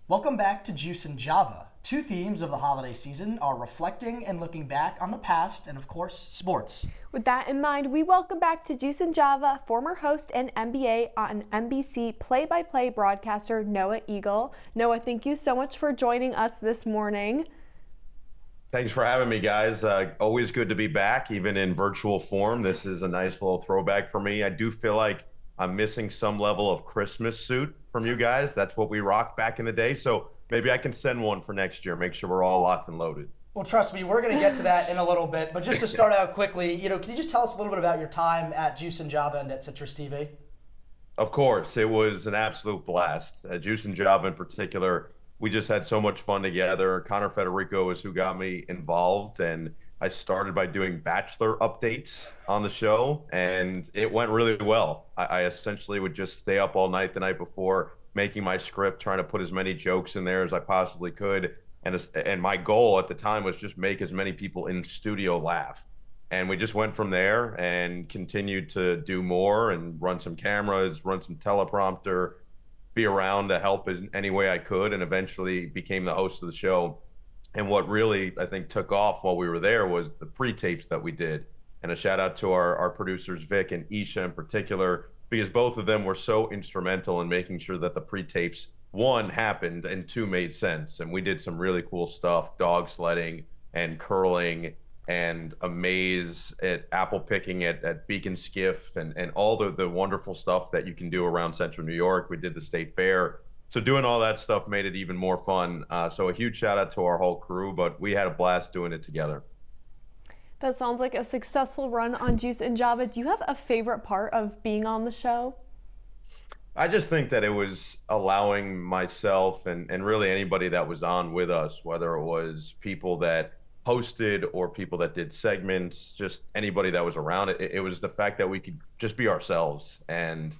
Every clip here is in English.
Welcome back to Juice and Java. Two themes of the holiday season are reflecting and looking back on the past and, of course, sports. With that in mind, we welcome back to Juice and Java former host and NBA on NBC play-by-play broadcaster Noah Eagle. Noah, thank you so much for joining us this morning. Thanks for having me, guys. Always good to be back, even in virtual form. This is a nice little throwback for me. I do feel like I'm missing some level of Christmas suit from you guys. That's what we rocked back in the day. So maybe I can send one for next year. Make sure we're all locked and loaded. Well, trust me, we're going to get to that in a little bit. But just to start out quickly, can you just tell us a little bit about your time at Juice and Java and at CitrusTV? Of course, it was an absolute blast. Juice and Job in particular, we just had so much fun together. Connor Federico is who got me involved, and I started by doing Bachelor updates on the show, and it went really well. I essentially would just stay up all night the night before, making my script, trying to put as many jokes in there as I possibly could. And my goal at the time was just make as many people in studio laugh. And we just went from there and continued to do more and run some cameras, run some teleprompter, be around to help in any way I could, and eventually became the host of the show. And what really, I think, took off while we were there was the pre-tapes that we did. And a shout out to our producers, Vic and Isha in particular, because both of them were so instrumental in making sure that the pre-tapes, one, happened, and two, made sense. And we did some really cool stuff, dog sledding and curling and a maze at apple picking at Beacon Skiff and all the wonderful stuff that you can do around Central New York. We did the State Fair. So doing all that stuff made it even more fun. So a huge shout out to our whole crew, but we had a blast doing it together. That sounds like a successful run on Juice and Java. Do you have a favorite part of being on the show? I just think that it was allowing myself and really anybody that was on with us, whether it was people that hosted or people that did segments, just anybody that was around it. It was the fact that we could just be ourselves and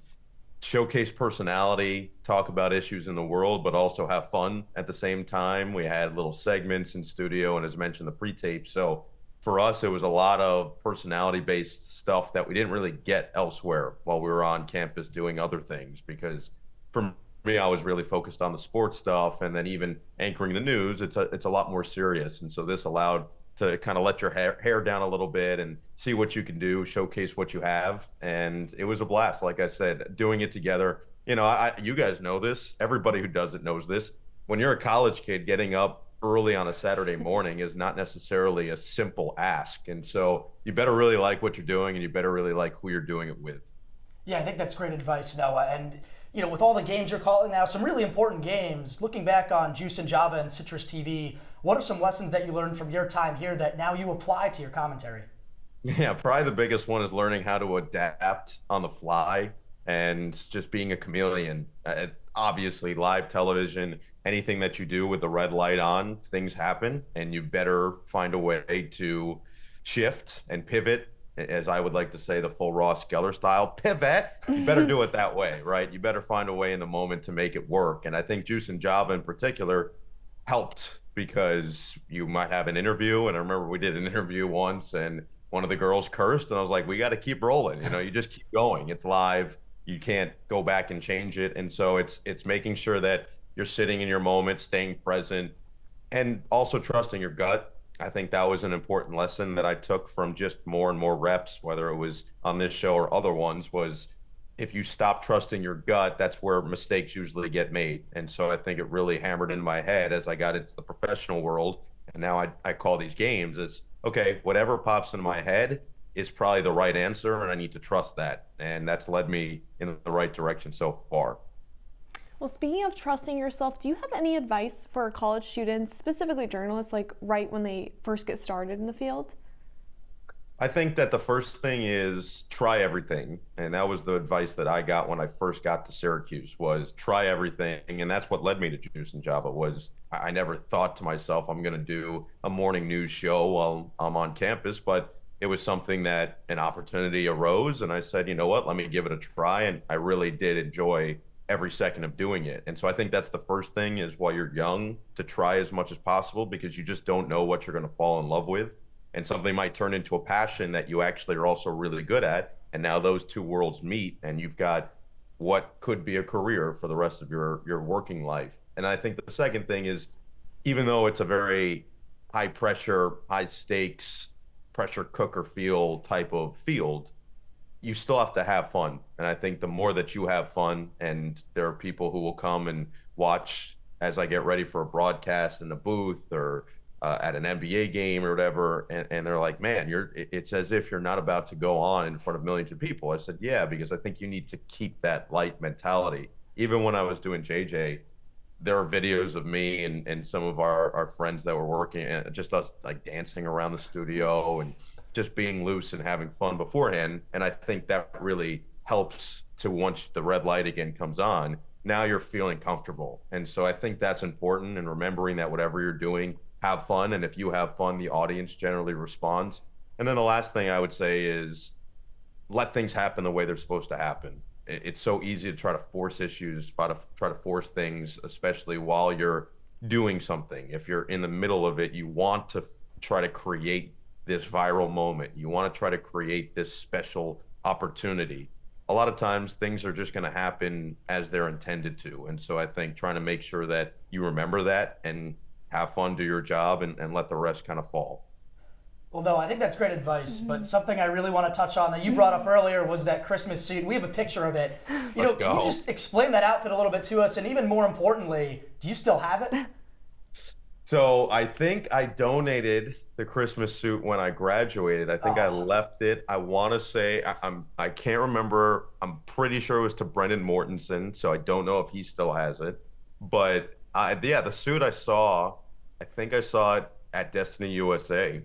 showcase personality, talk about issues in the world, but also have fun at the same time. We had little segments in studio and, as mentioned, the pre-tape. So for us, it was a lot of personality-based stuff that we didn't really get elsewhere while we were on campus doing other things, because for me, I was really focused on the sports stuff, and then even anchoring the news, it's a lot more serious. And so this allowed to kind of let your hair down a little bit and see what you can do, showcase what you have. And it was a blast. Like I said, doing it together, you guys know this, everybody who does it knows this. When you're a college kid, getting up early on a Saturday morning is not necessarily a simple ask. And so you better really like what you're doing, and you better really like who you're doing it with. Yeah, I think that's great advice, Noah. And, with all the games you're calling now, some really important games, looking back on Juice and Java and Citrus TV, what are some lessons that you learned from your time here that now you apply to your commentary? Yeah, probably the biggest one is learning how to adapt on the fly and just being a chameleon. Obviously, live television, anything that you do with the red light on, things happen, and you better find a way to shift and pivot, as I would like to say, the full Ross Geller style, pivot. You better do it that way, right? You better find a way in the moment to make it work. And I think Juice and Java in particular helped, because you might have an interview. And I remember we did an interview once and one of the girls cursed, and I was like, we got to keep rolling. You just keep going. It's live. You can't go back and change it. And so it's making sure that you're sitting in your moment, staying present, and also trusting your gut. I think that was an important lesson that I took from just more and more reps, whether it was on this show or other ones, was if you stop trusting your gut, that's where mistakes usually get made. And so I think it really hammered in my head as I got into the professional world. And now I call these games as, okay, whatever pops in my head is probably the right answer, and I need to trust that. And that's led me in the right direction so far. Well, speaking of trusting yourself, do you have any advice for college students, specifically journalists, like right when they first get started in the field? I think that the first thing is try everything. And that was the advice that I got when I first got to Syracuse, was try everything. And that's what led me to Juice and Java. Was I never thought to myself, I'm going to do a morning news show while I'm on campus, but it was something that an opportunity arose. And I said, you know what, let me give it a try. And I really did enjoy every second of doing it. And so I think that's the first thing, is while you're young, to try as much as possible, because you just don't know what you're going to fall in love with. And something might turn into a passion that you actually are also really good at. And now those two worlds meet, and you've got what could be a career for the rest of your working life. And I think the second thing is, even though it's a very high pressure, high stakes, pressure cooker feel type of field, you still have to have fun. And I think the more that you have fun, and there are people who will come and watch as I get ready for a broadcast in the booth or at an NBA game or whatever, and they're like, man, it's as if you're not about to go on in front of millions of people. I said, yeah, because I think you need to keep that light mentality. Even when I was doing JJ, there are videos of me and some of our friends that were working, and just us like dancing around the studio and just being loose and having fun beforehand. And I think that really helps to, once the red light again comes on, now you're feeling comfortable. And so I think that's important, and remembering that whatever you're doing, have fun. And if you have fun, the audience generally responds. And then the last thing I would say is let things happen the way they're supposed to happen. It's so easy to try to force issues, try to force things, especially while you're doing something. If you're in the middle of it, you want to try to create this viral moment. You want to try to create this special opportunity. A lot of times things are just going to happen as they're intended to. And so I think trying to make sure that you remember that and have fun, do your job, and let the rest kind of fall. Well, no, I think that's great advice, but something I really want to touch on that you brought up earlier was that Christmas suit. We have a picture of it. Can you just explain that outfit a little bit to us? And even more importantly, do you still have it? So I think I donated the Christmas suit when I graduated. I think I left it. I want to say I can't remember. I'm pretty sure it was to Brendan Mortensen, so I don't know if he still has it. But yeah, the suit I think I saw it at Destiny USA,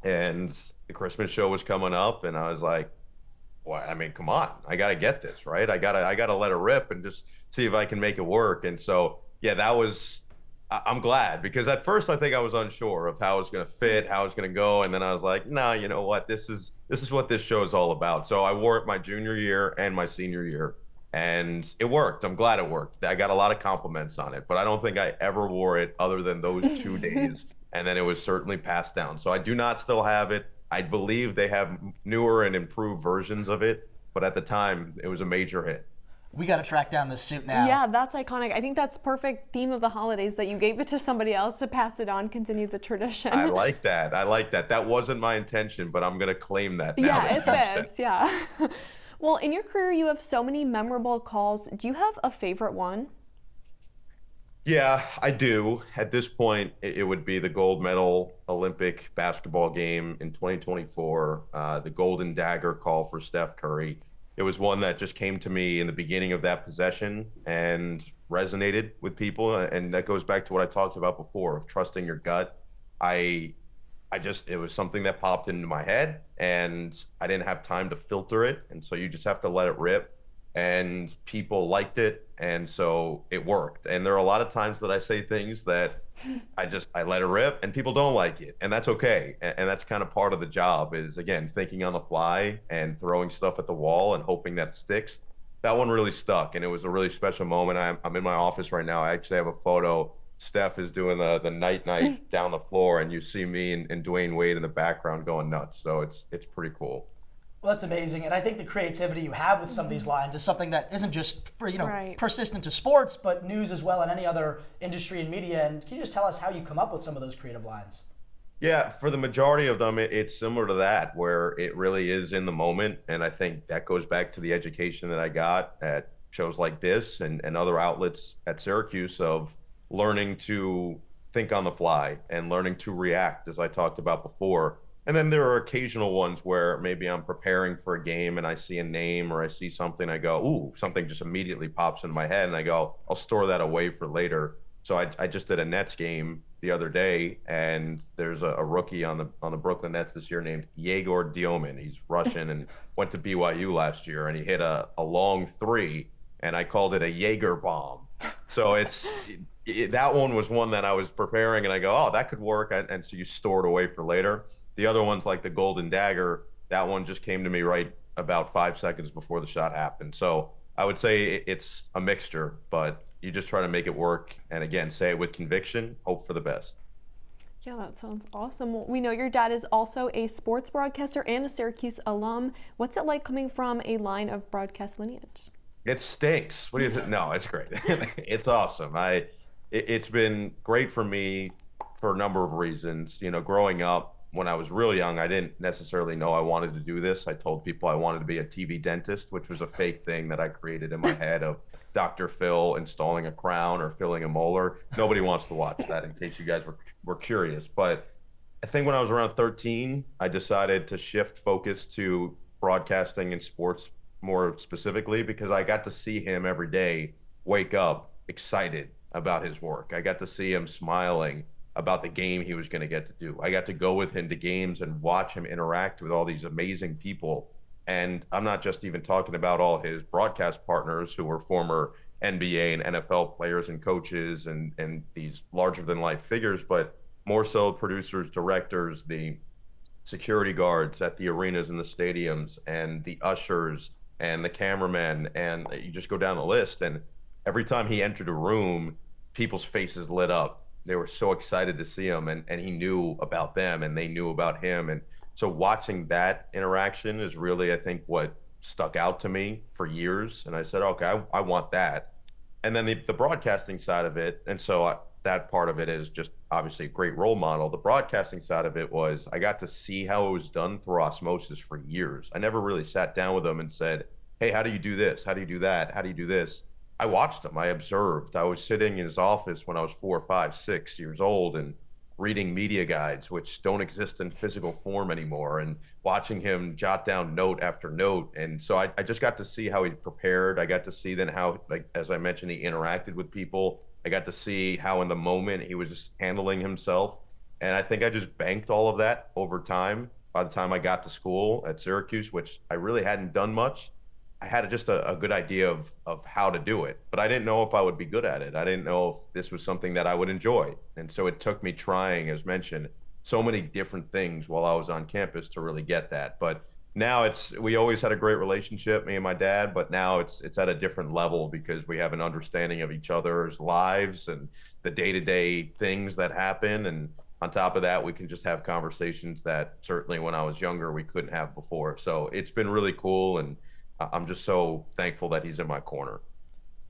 and the Christmas show was coming up, and I was like, well, I mean, come on, I got to get this, right? I gotta let it rip and just see if I can make it work. And so, yeah, I'm glad, because at first I think I was unsure of how it was going to fit, how it's going to go. And then I was like, nah, you know what? This is what this show is all about. So I wore it my junior year and my senior year, and it worked. I'm glad it worked. I got a lot of compliments on it, but I don't think I ever wore it other than those 2 days. And then it was certainly passed down. So I do not still have it. I believe they have newer and improved versions of it, but at the time it was a major hit. We got to track down this suit now. Yeah, that's iconic. I think that's perfect theme of the holidays, that you gave it to somebody else to pass it on, continue the tradition. I like that. That wasn't my intention, but I'm going to claim that now. Yeah, it fits. Yeah. Well, in your career, you have so many memorable calls. Do you have a favorite one? Yeah, I do. At this point, it would be the gold medal Olympic basketball game in 2024, the Golden Dagger call for Steph Curry. It was one that just came to me in the beginning of that possession and resonated with people. And that goes back to what I talked about before, of trusting your gut. It was something that popped into my head, and I didn't have time to filter it. And so you just have to let it rip. And people liked it, and so it worked. And there are a lot of times that I say things that I let it rip, and people don't like it, and that's okay. And that's kind of part of the job, is, again, thinking on the fly and throwing stuff at the wall and hoping that it sticks. That one really stuck, and it was a really special moment. I'm in my office right now. I actually have a photo. Steph is doing the night down the floor, and you see me and Dwayne Wade in the background going nuts. So it's pretty cool. Well, that's amazing, and I think the creativity you have with some of these lines is something that isn't just persistent to sports, but news as well, and any other industry and media. And can you just tell us how you come up with some of those creative lines? Yeah, for the majority of them, it's similar to that, where it really is in the moment. And I think that goes back to the education that I got at shows like this and other outlets at Syracuse, of learning to think on the fly and learning to react, as I talked about before. And then there are occasional ones where maybe I'm preparing for a game and I see a name or I see something, I go, ooh, something just immediately pops into my head, and I go, I'll store that away for later. So I just did a Nets game the other day, and there's a rookie on the Brooklyn Nets this year named Yegor Diomin. He's Russian and went to BYU last year, and he hit a long three, and I called it a Jaeger bomb. So that one was one that I was preparing, and I go, oh, that could work. And so you store it away for later. The other ones, like the Golden Dagger, that one just came to me right about 5 seconds before the shot happened. So I would say it's a mixture, but you just try to make it work. And again, say it with conviction, hope for the best. Yeah, that sounds awesome. Well, we know your dad is also a sports broadcaster and a Syracuse alum. What's it like coming from a line of broadcast lineage? It stinks. What do you think? No, it's great. It's awesome. it's been great for me for a number of reasons. You know, growing up, when I was real young, I didn't necessarily know I wanted to do this. I told people I wanted to be a TV dentist, which was a fake thing that I created in my head of Dr. Phil installing a crown or filling a molar. Nobody wants to watch that in case you guys were curious. But I think when I was around 13, I decided to shift focus to broadcasting and sports more specifically because I got to see him every day wake up excited about his work. I got to see him smiling about the game he was going to get to do. I got to go with him to games and watch him interact with all these amazing people. And I'm not just even talking about all his broadcast partners who were former NBA and NFL players and coaches and these larger than life figures, but more so producers, directors, the security guards at the arenas and the stadiums, and the ushers and the cameramen, and you just go down the list. And every time he entered a room, people's faces lit up. They were so excited to see him, and he knew about them, and they knew about him. And so watching that interaction is really, I think, what stuck out to me for years. And I said, okay, I want that. And then the broadcasting side of it, and so that part of it is just obviously a great role model. The broadcasting side of it was I got to see how it was done through osmosis for years. I never really sat down with them and said, hey, how do you do this? How do you do that? How do you do this? I watched him. I observed. I was sitting in his office when I was 4, 5, 6 years old and reading media guides, which don't exist in physical form anymore, and watching him jot down note after note. And so I just got to see how he prepared. I got to see then how, like, as I mentioned, he interacted with people. I got to see how in the moment he was just handling himself. And I think I just banked all of that over time. By the time I got to school at Syracuse, which I really hadn't done much, I had just a good idea of how to do it, but I didn't know if I would be good at it. I didn't know if this was something that I would enjoy. And so it took me trying, as mentioned, so many different things while I was on campus to really get that. But now we always had a great relationship, me and my dad, but now it's at a different level because we have an understanding of each other's lives and the day-to-day things that happen. And on top of that, we can just have conversations that certainly when I was younger, we couldn't have before. So it's been really cool. And I'm just so thankful that he's in my corner.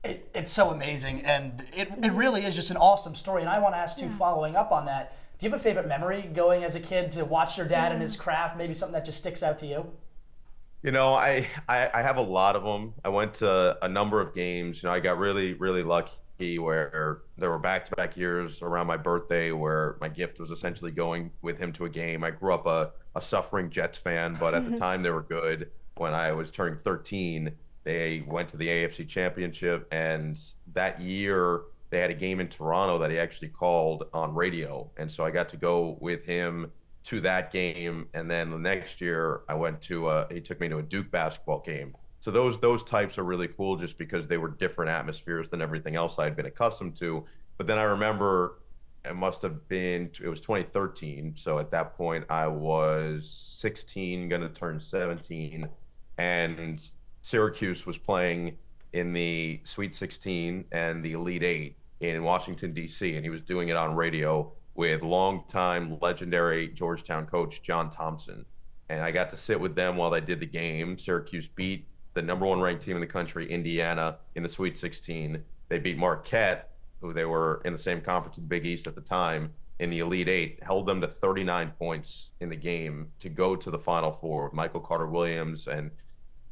It's so amazing, and it really is just an awesome story. And I want to ask you, following up on that, do you have a favorite memory going as a kid to watch your dad and his craft, maybe something that just sticks out to you? You know, I have a lot of them. I went to a number of games. You know, I got really, really lucky where there were back-to-back years around my birthday where my gift was essentially going with him to a game. I grew up a suffering Jets fan, but at the time they were good. When I was turning 13, they went to the AFC Championship, and that year they had a game in Toronto that he actually called on radio. And so I got to go with him to that game. And then the next year I went to he took me to a Duke basketball game. So those types are really cool just because they were different atmospheres than everything else I'd been accustomed to. But then I remember it was 2013. So at that point I was 16, going to turn 17. And Syracuse was playing in the Sweet 16 and the Elite Eight in Washington, D.C., and he was doing it on radio with longtime legendary Georgetown coach John Thompson. And I got to sit with them while they did the game. Syracuse beat the #1 ranked team in the country, Indiana, in the Sweet 16. They beat Marquette, who they were in the same conference in the Big East at the time, in the Elite Eight, held them to 39 points in the game to go to the Final Four with Michael Carter-Williams and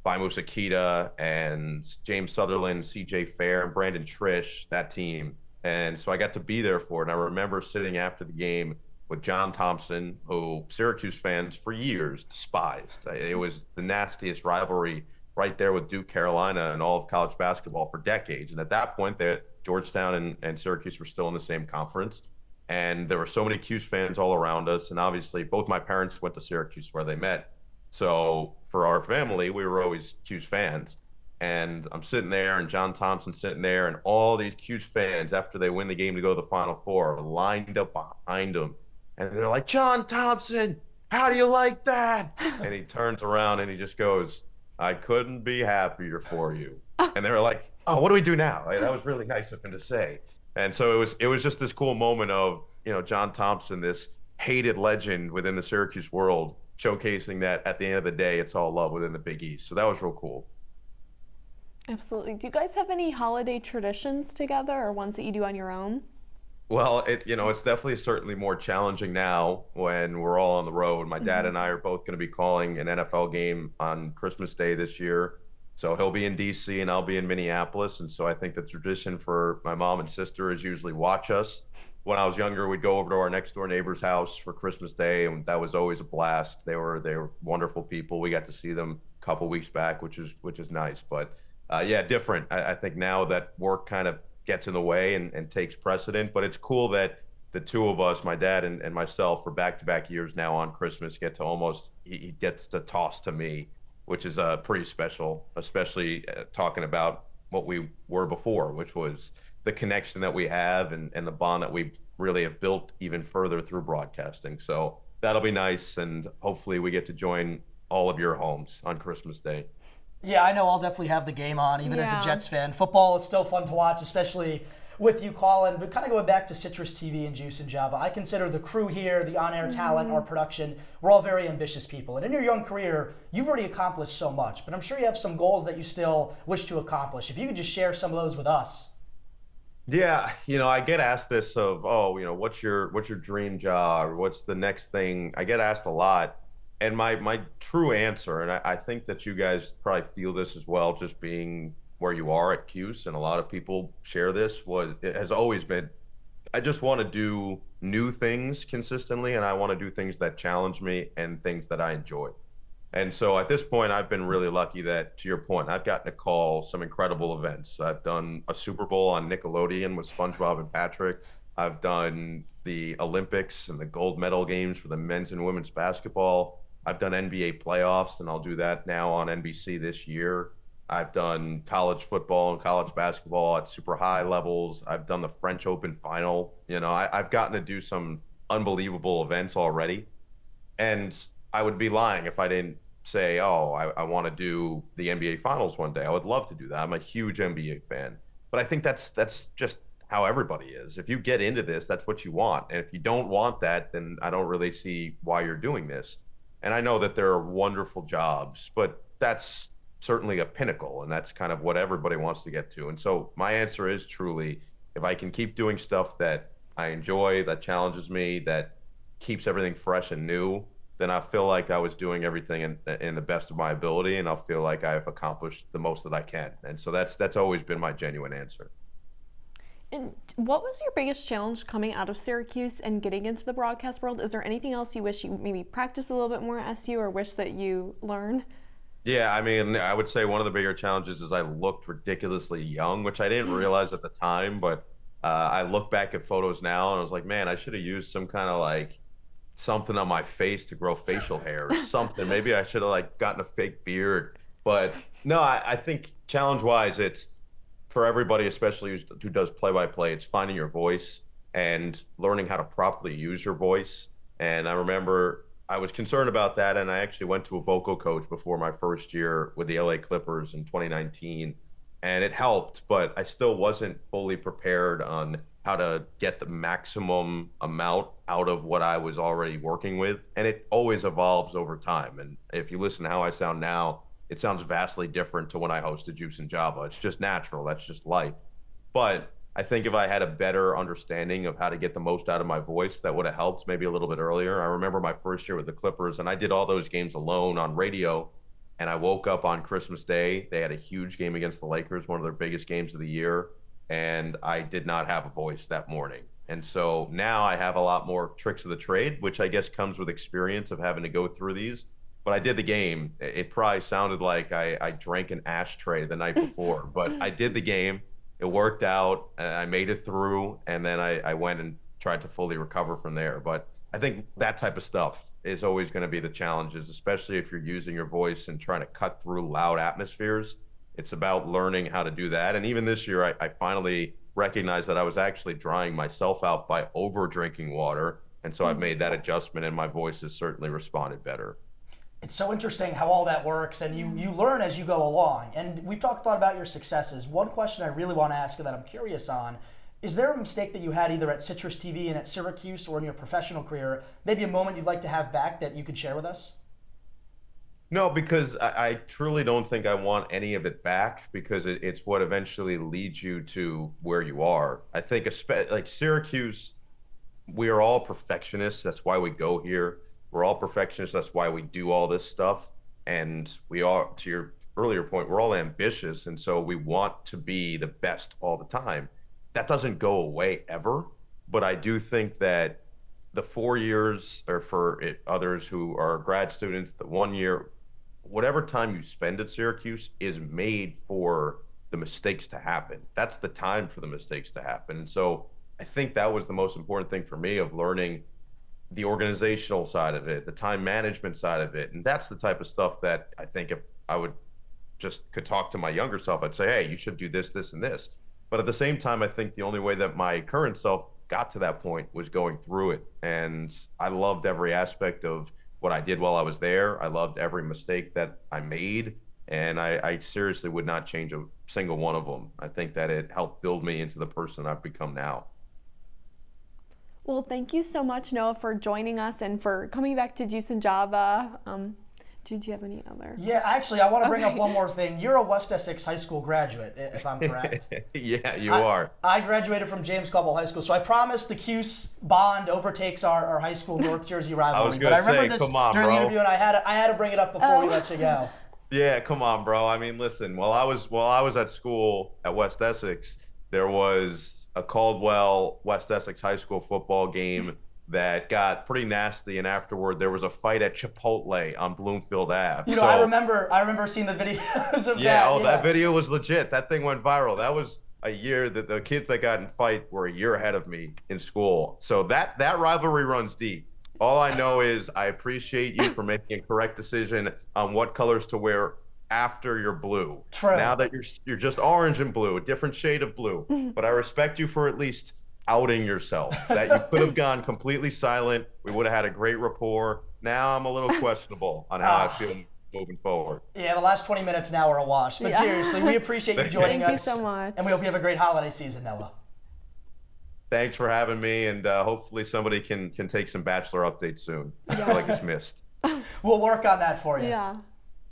Bimus Akita and James Sutherland, C.J. Fair, and Brandon Trish, that team. And so I got to be there for it. And I remember sitting after the game with John Thompson, who Syracuse fans for years despised. It was the nastiest rivalry right there with Duke, Carolina, and all of college basketball for decades. And at that point, Georgetown and Syracuse were still in the same conference. And there were so many Cuse fans all around us. And obviously, both my parents went to Syracuse where they met. So for our family, we were always Cuse fans. And I'm sitting there, and John Thompson's sitting there, and all these Cuse fans, after they win the game to go to the Final Four, are lined up behind him. And they're like, John Thompson, how do you like that? And he turns around and he just goes, I couldn't be happier for you. And they were like, oh, what do we do now? Like, that was really nice of him to say. And so it was just this cool moment of, John Thompson, this hated legend within the Syracuse world, showcasing that at the end of the day, it's all love within the Big East. So that was real cool. Absolutely. Do you guys have any holiday traditions together or ones that you do on your own? Well, it's definitely certainly more challenging now when we're all on the road. My dad and I are both going to be calling an NFL game on Christmas Day this year. So he'll be in DC and I'll be in Minneapolis. And so I think the tradition for my mom and sister is usually watch us. When I was younger, we'd go over to our next door neighbor's house for Christmas Day, and that was always a blast. They were wonderful people. We got to see them a couple weeks back, which is nice. But yeah, different. I think now that work kind of gets in the way and takes precedent. But it's cool that the two of us, my dad and myself, for back-to-back years now on Christmas, get to almost he gets to toss to me, which is pretty special, especially talking about what we were before, which was the connection that we have and the bond that we really have built even further through broadcasting. So that'll be nice, and hopefully we get to join all of your homes on Christmas Day. Yeah, I know I'll definitely have the game on, even as a Yeah. Jets fan. Football is still fun to watch, especially with you, Colin. But kind of going back to Citrus TV and Juice and Java, I consider the crew here, the on-air talent, our production, we're all very ambitious people. And in your young career, you've already accomplished so much, but I'm sure you have some goals that you still wish to accomplish. If you could just share some of those with us. Yeah, I get asked this of, oh, what's your dream job, or what's the next thing? I get asked a lot, and my true answer, and I think that you guys probably feel this as well, just being where you are at Cuse, and a lot of people share this, it has always been, I just want to do new things consistently, and I want to do things that challenge me and things that I enjoy. And so at this point, I've been really lucky that, to your point, I've gotten to call some incredible events. I've done a Super Bowl on Nickelodeon with SpongeBob and Patrick. I've done the Olympics and the gold medal games for the men's and women's basketball. I've done NBA playoffs, and I'll do that now on NBC this year. I've done college football and college basketball at super high levels. I've done the French Open final. I've gotten to do some unbelievable events already. And I would be lying if I didn't say, oh, I want to do the NBA Finals one day. I would love to do that. I'm a huge NBA fan. But I think that's just how everybody is. If you get into this, that's what you want. And if you don't want that, then I don't really see why you're doing this. And I know that there are wonderful jobs, but that's certainly a pinnacle, and that's kind of what everybody wants to get to. And so my answer is truly, if I can keep doing stuff that I enjoy, that challenges me, that keeps everything fresh and new, then I feel like I was doing everything in the best of my ability, and I'll feel like I've accomplished the most that I can. And so that's always been my genuine answer. And what was your biggest challenge coming out of Syracuse and getting into the broadcast world? Is there anything else you wish you maybe practiced a little bit more at SU, or wish that you learned? Yeah, I mean, I would say one of the bigger challenges is I looked ridiculously young, which I didn't realize at the time, but I look back at photos now and I was like, man, I should have used some kind of like something on my face to grow facial hair or something. Maybe I should have like gotten a fake beard. But no, I think challenge wise, it's for everybody, especially who does play by play, it's finding your voice and learning how to properly use your voice. And I remember I was concerned about that, and I actually went to a vocal coach before my first year with the LA Clippers in 2019, and it helped, but I still wasn't fully prepared on how to get the maximum amount out of what I was already working with. And it always evolves over time. And if you listen to how I sound now, it sounds vastly different to when I hosted Juice and Java. It's just natural. That's just life. But I think if I had a better understanding of how to get the most out of my voice, that would have helped maybe a little bit earlier. I remember my first year with the Clippers, and I did all those games alone on radio. And I woke up on Christmas Day. They had a huge game against the Lakers, one of their biggest games of the year. And I did not have a voice that morning. And so now I have a lot more tricks of the trade, which I guess comes with experience of having to go through these. But I did the game. It probably sounded like I drank an ashtray the night before, but I did the game. It worked out, and I made it through, and then I went and tried to fully recover from there. But I think that type of stuff is always going to be the challenges, especially if you're using your voice and trying to cut through loud atmospheres. It's about learning how to do that. And even this year, I finally recognized that I was actually drying myself out by over drinking water. And so I've made that adjustment, and my voice has certainly responded better. It's so interesting how all that works, and you learn as you go along. And we've talked a lot about your successes. One question I really want to ask you that I'm curious on, is there a mistake that you had either at Citrus TV and at Syracuse or in your professional career, maybe a moment you'd like to have back that you could share with us? No, because I truly don't think I want any of it back because it's what eventually leads you to where you are. I think, like Syracuse, we are all perfectionists. That's why we go here. We're all perfectionists. That's why we do all this stuff. And we are, to your earlier point, we're all ambitious. And so we want to be the best all the time. That doesn't go away ever. But I do think that the 4 years, or for others who are grad students, the 1 year, whatever time you spend at Syracuse is made for the mistakes to happen. That's the time for the mistakes to happen. And so I think that was the most important thing for me of learning the organizational side of it, the time management side of it. And that's the type of stuff that I think if I would just could talk to my younger self, I'd say, hey, you should do this, this, and this. But at the same time, I think the only way that my current self got to that point was going through it. And I loved every aspect of what I did while I was there. I loved every mistake that I made. And I seriously would not change a single one of them. I think that it helped build me into the person I've become now. Well, thank you so much, Noah, for joining us and for coming back to Juice and Java. Jude, do you have any other? Yeah, actually, I want to bring up one more thing. You're a West Essex High School graduate, if I'm correct. Yeah, you are. I graduated from James Caldwell High School, so I promise the Cuse bond overtakes our high school North Jersey rivalry. I was going to say, this come on, during bro. the interview, and I had to bring it up before we let you go. Yeah, come on, bro. I mean, listen, while I was at school at West Essex, there was a Caldwell West Essex High School football game that got pretty nasty, and afterward there was a fight at Chipotle on Bloomfield Ave. So, I remember seeing the videos of that. Yeah, that video was legit. That thing went viral. That was a year that the kids that got in fight were a year ahead of me in school. So that rivalry runs deep. All I know is I appreciate you for making a correct decision on what colors to wear after you're blue. True. Now that you're just orange and blue, a different shade of blue. But I respect you for at least outing yourself. That you could have gone completely silent. We would have had a great rapport. Now I'm a little questionable on how I feel moving forward. Yeah, the last 20 minutes now are a wash. But seriously, we appreciate you joining us. Thank you so much. And we hope you have a great holiday season, Noah. Thanks for having me, and hopefully somebody can take some Bachelor updates soon. I feel like it's missed. We'll work on that for you. Yeah.